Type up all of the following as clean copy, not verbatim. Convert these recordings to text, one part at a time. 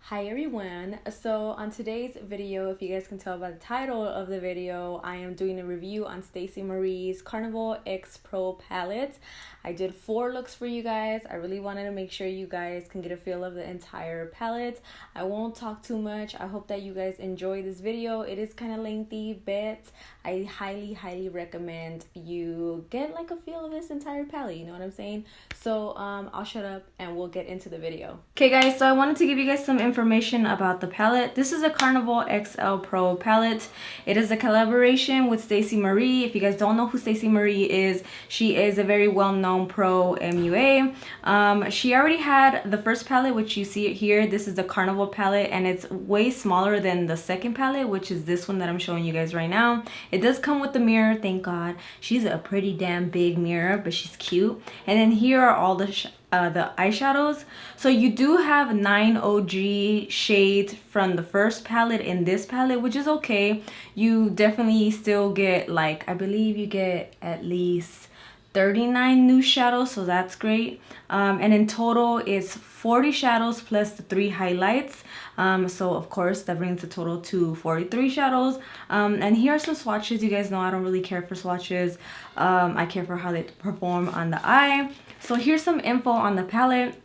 Hi everyone. So on today's video, if you guys can tell by the title of the video, I am doing a review on Stacey Marie's Carnival X Pro palette. I did 4 looks for you guys. I really wanted to make sure you guys can get a feel of the entire palette. I won't talk too much. I hope that you guys enjoy this video. It is kind of lengthy, but I highly recommend you get like a feel of this entire palette, you know what I'm saying? So I'll shut up and we'll get into the video. Okay guys, so I wanted to give you guys some information about the palette. This is a Carnival XL Pro palette. It is a collaboration with Stacey Marie. If you guys don't know who Stacey Marie is, she is a very well-known pro MUA. She already had the first palette, which you see it here. This is the Carnival palette, and it's way smaller than the second palette, which is this one that I'm showing you guys right now. It does come with the mirror, thank God. She's a pretty damn big mirror, but she's cute. And then here are all the eyeshadows. So you do have 9 OG shades from the first palette in this palette, which is okay. You definitely still get, like, I believe you get at least 39 new shadows, so that's great. And in total it's 40 shadows plus the 3 highlights. So of course that brings the total to 43 shadows. And here are some swatches. You guys know I don't really care for swatches. I care for how they perform on the eye. So here's some info on the palette.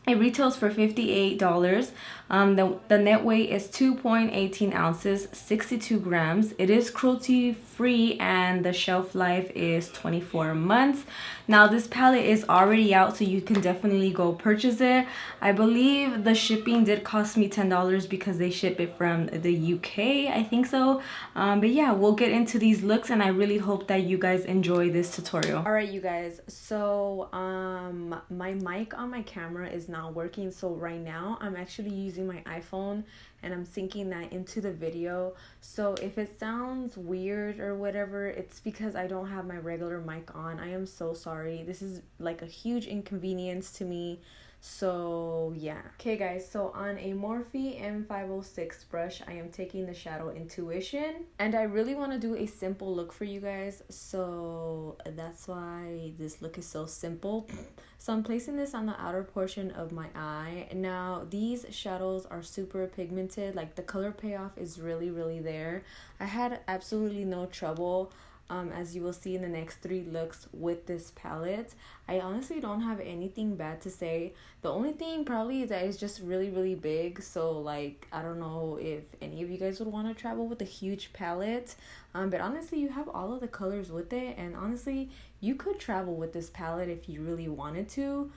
It retails for $58. The net weight is 2.18 ounces, 62 grams. It is cruelty free and the shelf life is 24 months. Now this palette is already out, so you can definitely go purchase it. I believe the shipping did cost me $10 because they ship it from the UK, I think so. But yeah, we'll get into these looks and I really hope that you guys enjoy this tutorial. Alright you guys, so my mic on my camera is not working, so right now I'm actually using my iPhone and I'm syncing that into the video. So if it sounds weird or whatever, it's because I don't have my regular mic on. I am so sorry. This is like a huge inconvenience to me. So yeah. Okay guys, so on a Morphe M506 brush, I am taking the shadow Intuition, and I really want to do a simple look for you guys, so that's why this look is so simple. So I'm placing this on the outer portion of my eye. Now these shadows are super pigmented, like the color payoff is really there. I had absolutely no trouble, as you will see in the next 3 looks with this palette. I honestly don't have anything bad to say. The only thing probably is that it's just really big, so like I don't know if any of you guys would want to travel with a huge palette, but honestly you have all of the colors with it, and honestly you could travel with this palette if you really wanted to,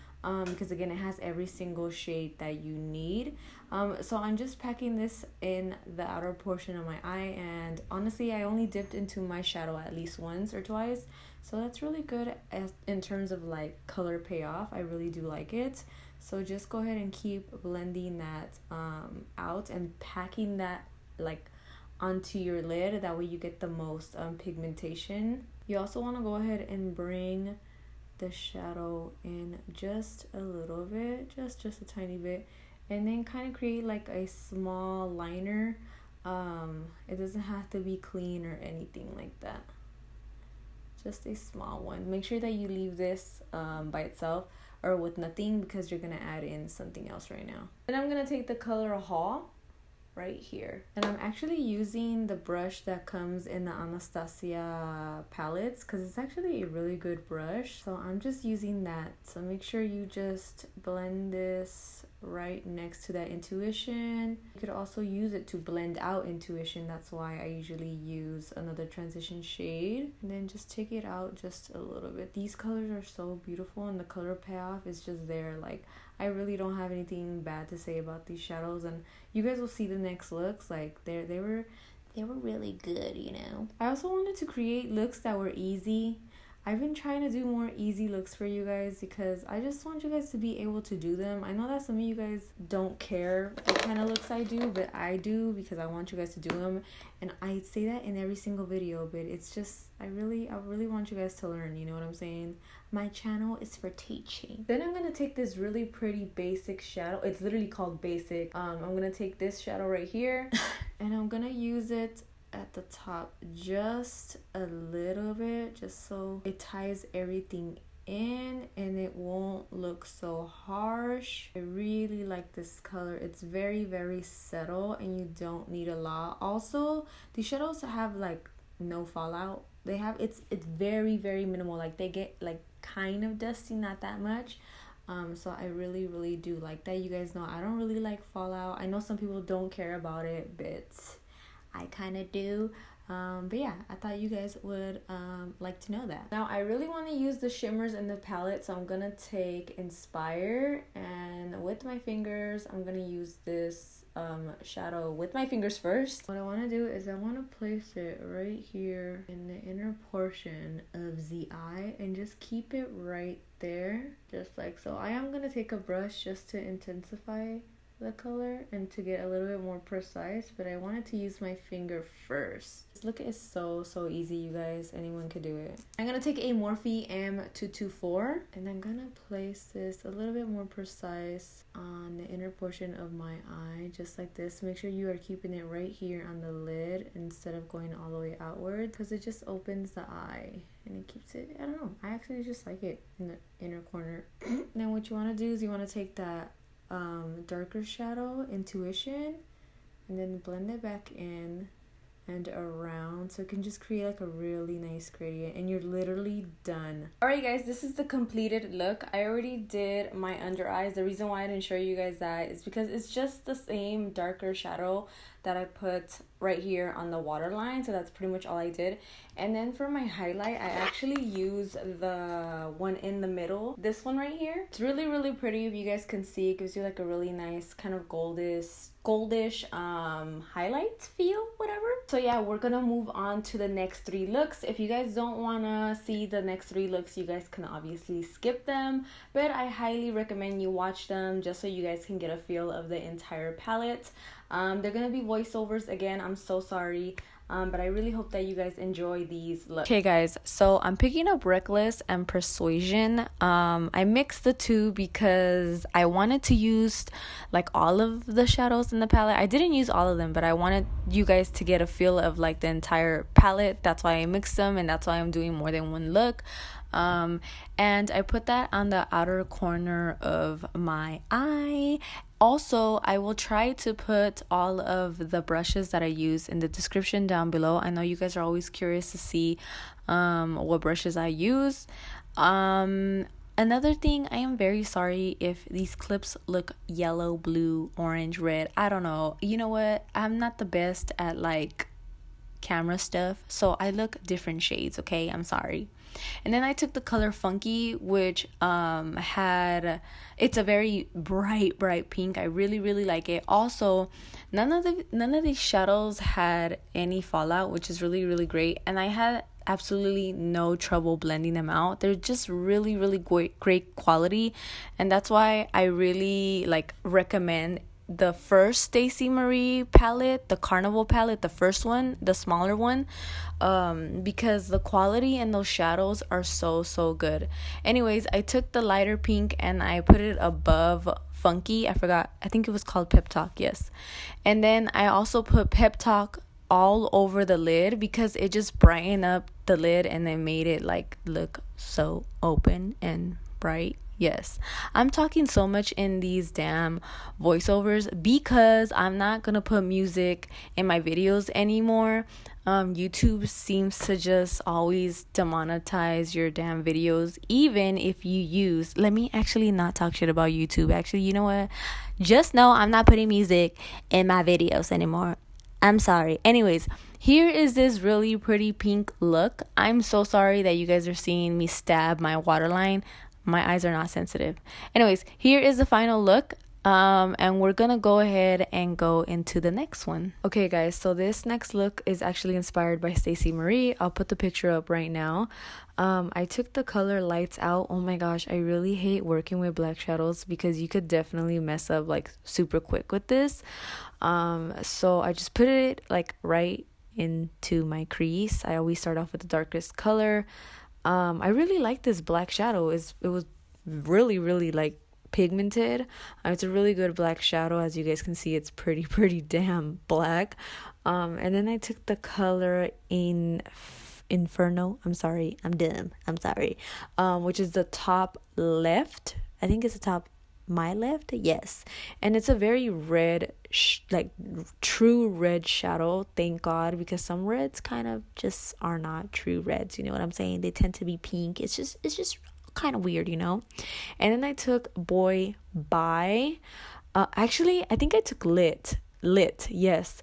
because again it has every single shade that you need. So I'm just packing this in the outer portion of my eye, and honestly I only dipped into my shadow at least once or twice, so that's really good in terms of like color payoff. I really do like it. So just go ahead and keep blending that out and packing that like onto your lid, that way you get the most pigmentation. You also want to go ahead and bring the shadow in just a little bit, just a tiny bit, and then kind of create like a small liner. It doesn't have to be clean or anything like that, just a small one. Make sure that you leave this by itself or with nothing, because you're gonna add in something else right now. Then I'm gonna take the color Hall right here, and I'm actually using the brush that comes in the Anastasia palettes because it's actually a really good brush, so I'm just using that. So make sure you just blend this right next to that Intuition. You could also use it to blend out Intuition, that's why I usually use another transition shade, and then just take it out just a little bit. These colors are so beautiful and the color payoff is just there. Like I really don't have anything bad to say about these shadows, and you guys will see the next looks. Like they were really good, you know. I also wanted to create looks that were easy. I've been trying to do more easy looks for you guys because I just want you guys to be able to do them. I know that some of you guys don't care what kind of looks I do, but I do because I want you guys to do them. And I say that in every single video, but it's just, I really want you guys to learn, you know what I'm saying? My channel is for teaching. Then I'm going to take this really pretty basic shadow. It's literally called Basic. I'm going to take this shadow right here and I'm going to use it at the top just a little bit, just so it ties everything in and it won't look so harsh. I really like this color. It's very, very subtle and you don't need a lot. Also, these shadows have like no fallout. They have, it's very, very minimal. Like they get like kind of dusty, not that much. So I really, really do like that. You guys know I don't really like fallout. I know some people don't care about it, but I kind of do. But yeah, I thought you guys would like to know that. Now I really want to use the shimmers in the palette, so I'm gonna take Inspire, and with my fingers I'm gonna use this shadow with my fingers first. What I want to do is I want to place it right here in the inner portion of the eye and just keep it right there, just like so. I am gonna take a brush just to intensify the color and to get a little bit more precise, but I wanted to use my finger first. Look, it's so easy, you guys. Anyone could do it. I'm gonna take a Morphe M224 and I'm gonna place this a little bit more precise on the inner portion of my eye, just like this. Make sure you are keeping it right here on the lid instead of going all the way outward, because it just opens the eye and it keeps it, I don't know, I actually just like it in the inner corner. Then what you want to do is you want to take that darker shadow, Intuition, and then blend it back in and around so it can just create like a really nice gradient, and you're literally done. Alright guys, this is the completed look. I already did my under eyes. The reason why I didn't show you guys that is because it's just the same darker shadow that I put right here on the waterline, so that's pretty much all I did. And then for my highlight, I actually use the one in the middle, this one right here. It's really, really pretty. If you guys can see, it gives you like a really nice kind of goldish highlight feel, whatever. So yeah, we're gonna move on to the next 3 looks. If you guys don't wanna see the next 3 looks, you guys can obviously skip them, but I highly recommend you watch them just so you guys can get a feel of the entire palette. They're gonna be voiceovers again. I'm so sorry, but I really hope that you guys enjoy these looks. Okay guys, so I'm picking up Reckless and Persuasion. I mixed the two because I wanted to use like all of the shadows in the palette. I didn't use all of them, but I wanted you guys to get a feel of like the entire palette. That's why I mixed them, and that's why I'm doing more than one look. And I put that on the outer corner of my eye. Also, I will try to put all of the brushes that I use in the description down below. I know you guys are always curious to see what brushes I use. Another thing, I am very sorry if these clips look yellow, blue, orange, red. I don't know. You know what? I'm not the best at like camera stuff, so I look different shades, okay? I'm sorry. And then I took the color Funky, which it's a very bright pink. I really like it. Also, none of these shadows had any fallout, which is really great, and I had absolutely no trouble blending them out. They're just really great quality, and that's why I really like recommend the first Stacey Marie palette, the Carnival palette, the first one, the smaller one, because the quality and those shadows are so good. Anyways, I took the lighter pink and I put it above Funky. I think it was called Pep Talk, yes. And then I also put Pep Talk all over the lid because it just brightened up the lid and then made it like look so open and bright. Yes, I'm talking so much in these damn voiceovers because I'm not gonna put music in my videos anymore. YouTube seems to just always demonetize your damn videos, even if you use, let me actually not talk shit about YouTube. Actually, you know what? Just know I'm not putting music in my videos anymore. I'm sorry. Anyways, here is this really pretty pink look. I'm so sorry that you guys are seeing me stab my waterline. My eyes are not sensitive. Anyways, here is the final look. And we're gonna go ahead and go into the next one. Okay guys, so this next look is actually inspired by Stacey Marie. I'll put the picture up right now. I took the color Lights Out. Oh my gosh, I really hate working with black shadows because you could definitely mess up like super quick with this. So I just put it like right into my crease. I always start off with the darkest color. I really like this black shadow. It was really like pigmented. It's a really good black shadow. As you guys can see, it's pretty damn black. And then I took the color Inferno. I'm sorry, I'm dumb, I'm sorry. Which is the top left. I think it's the top my left, yes. And it's a very red like true red shadow, thank God, because some reds kind of just are not true reds, you know what I'm saying? They tend to be pink. It's just kind of weird, you know. And then I took Boy Bye. Actually, I think I took lit, yes.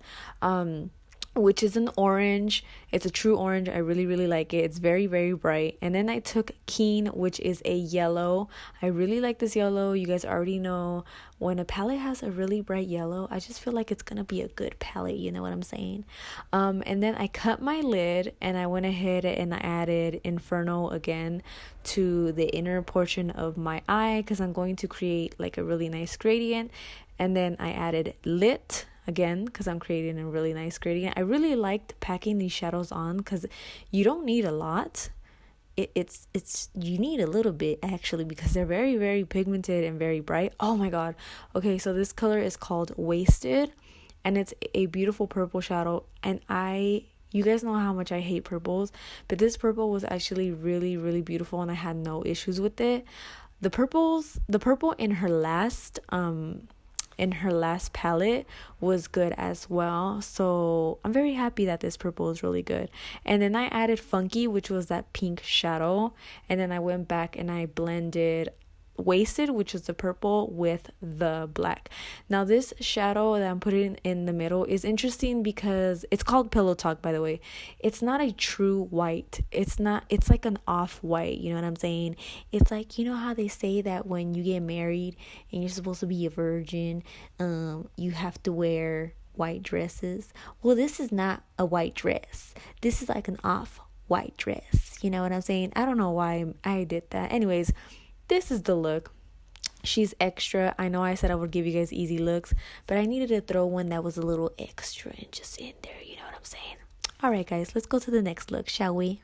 Which is an orange. It's a true orange. I really like it. It's very bright. And then I took Keen, which is a yellow. I really like this yellow. You guys already know when a palette has a really bright yellow, I just feel like it's gonna be a good palette, you know what I'm saying? And then I cut my lid and I went ahead and I added Inferno again to the inner portion of my eye because I'm going to create like a really nice gradient. And then I added Lit again because I'm creating a really nice gradient. I really liked packing these shadows on because you don't need a lot. It's you need a little bit actually because they're very pigmented and very bright. Oh my god. Okay, so this color is called Wasted and it's a beautiful purple shadow, and you guys know how much I hate purples, but this purple was actually really beautiful and I had no issues with it. The purple in her last palette was good as well, so I'm very happy that this purple is really good. And then I added Funky, which was that pink shadow, and then I went back and I blended Wasted, which is the purple, with the black. Now this shadow that I'm putting in the middle is interesting because it's called Pillow Talk, by the way. It's not a true white. It's like an off-white, you know what I'm saying? It's like, you know how they say that when you get married and you're supposed to be a virgin, you have to wear white dresses. Well, this is not a white dress. This is like an off-white dress, you know what I'm saying? I don't know why I did that. Anyways, this is the look. She's extra. I know I said I would give you guys easy looks, but I needed to throw one that was a little extra and just in there, you know what I'm saying? All right, guys, let's go to the next look, shall we?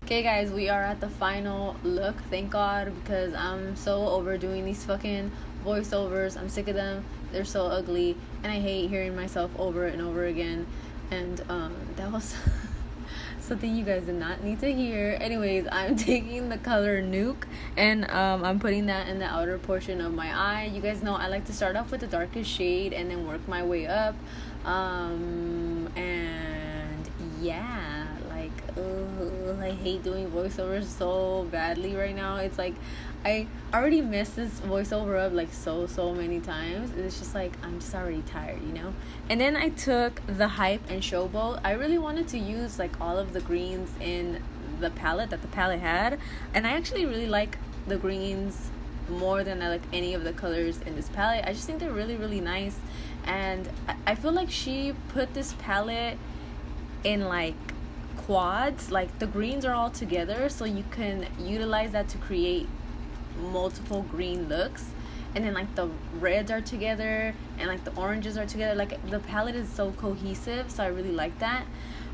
Okay, guys, we are at the final look. Thank God, because I'm so overdoing these fucking voiceovers. I'm sick of them. They're so ugly, and I hate hearing myself over and over again. And that was something you guys did not need to hear. Anyways, I'm taking the color Nuke and I'm putting that in the outer portion of my eye. You guys know I like to start off with the darkest shade and then work my way up. And yeah, like I hate doing voiceovers so badly right now. It's like I already messed this voiceover up like so many times. It's just like I'm just already tired, you know. And then I took the Hype and Showboat. I really wanted to use like all of the greens in the palette that the palette had, and I actually really like the greens more than I like any of the colors in this palette. I just think they're really nice, and I feel like she put this palette in like quads. Like the greens are all together, so you can utilize that to create multiple green looks, and then like the reds are together and like the oranges are together. Like the palette is so cohesive, so I really like that.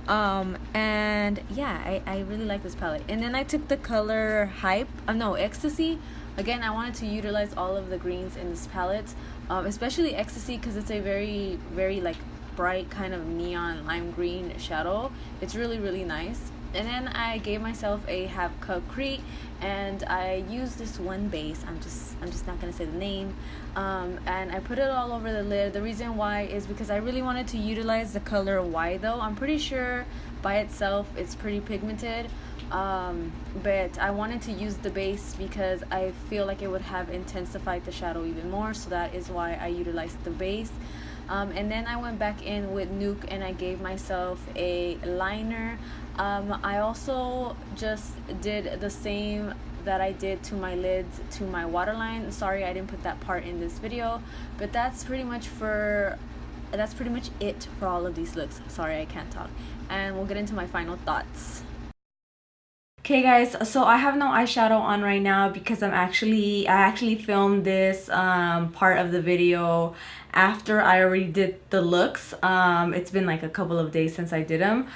And yeah, I really like this palette. And then I took the color Ecstasy. Again, I wanted to utilize all of the greens in this palette, especially Ecstasy because it's a very like bright kind of neon lime green shadow. It's really nice. And then I gave myself a half cup crease, and I used this one base. I'm just not gonna say the name. And I put it all over the lid. The reason why is because I really wanted to utilize the color Why Though. I'm pretty sure by itself it's pretty pigmented, but I wanted to use the base because I feel like it would have intensified the shadow even more. So that is why I utilized the base. And then I went back in with Nuke and I gave myself a liner. I also just did the same that I did to my lids to my waterline. Sorry I didn't put that part in this video, but that's pretty much it for all of these looks. Sorry I can't talk. And we'll get into my final thoughts. Okay guys, so I have no eyeshadow on right now because I actually filmed this part of the video after I already did the looks. It's been like a couple of days since I did them.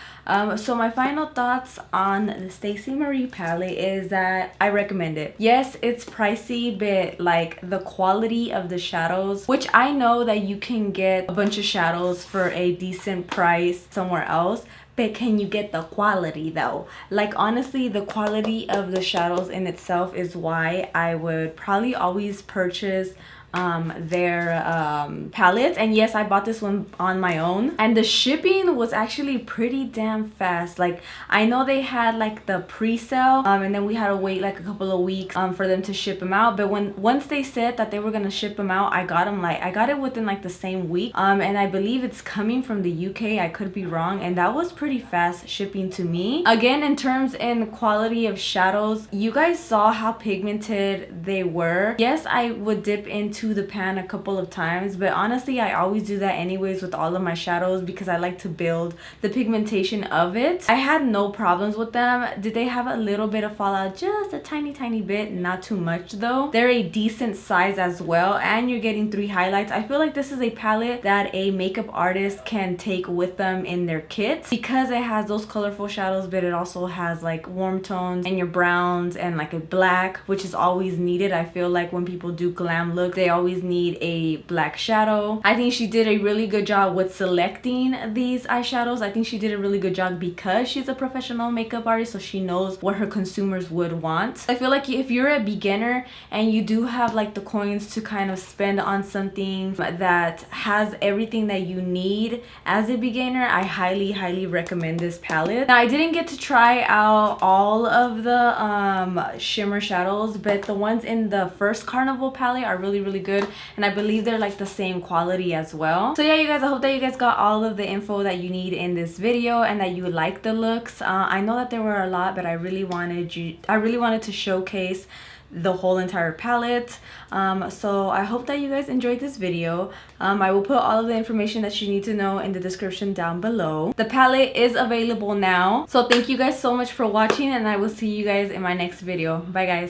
So my final thoughts on the Stacey Marie palette is that I recommend it. Yes, it's pricey, but like the quality of the shadows, which I know that you can get a bunch of shadows for a decent price somewhere else, but can you get the quality though? Like honestly, the quality of the shadows in itself is why I would probably always purchase their palettes. And yes, I bought this one on my own, and the shipping was actually pretty damn fast. Like I know they had like the pre-sale and then we had to wait like a couple of weeks for them to ship them out, but once they said that they were gonna ship them out, I got them, like I got it within like the same week, and I believe it's coming from the UK. I could be wrong, and that was pretty fast shipping to me. Again, in terms in quality of shadows, you guys saw how pigmented they were. Yes, I would dip into the pan a couple of times, but honestly I always do that anyways with all of my shadows because I like to build the pigmentation of it. I had no problems with them. Did they have a little bit of fallout? Just a tiny bit, not too much though. They're a decent size as well, and you're getting 3 highlights. I feel like this is a palette that a makeup artist can take with them in their kit because it has those colorful shadows, but it also has like warm tones and your browns and like a black, which is always needed. I feel like when people do glam look, they always need a black shadow. I think she did a really good job with selecting these eyeshadows. I think she did a really good job because she's a professional makeup artist, so she knows what her consumers would want. I feel like if you're a beginner and you do have like the coins to kind of spend on something that has everything that you need as a beginner, I highly recommend this palette. Now I didn't get to try out all of the shimmer shadows, but the ones in the first Carnival palette are really good, and I believe they're like the same quality as well. So yeah, you guys, I hope that you guys got all of the info that you need in this video and that you like the looks. I know that there were a lot, but I really wanted to showcase the whole entire palette. So I hope that you guys enjoyed this video. I will put all of the information that you need to know in the description down below. The palette is available now, so thank you guys so much for watching, and I will see you guys in my next video. Bye guys.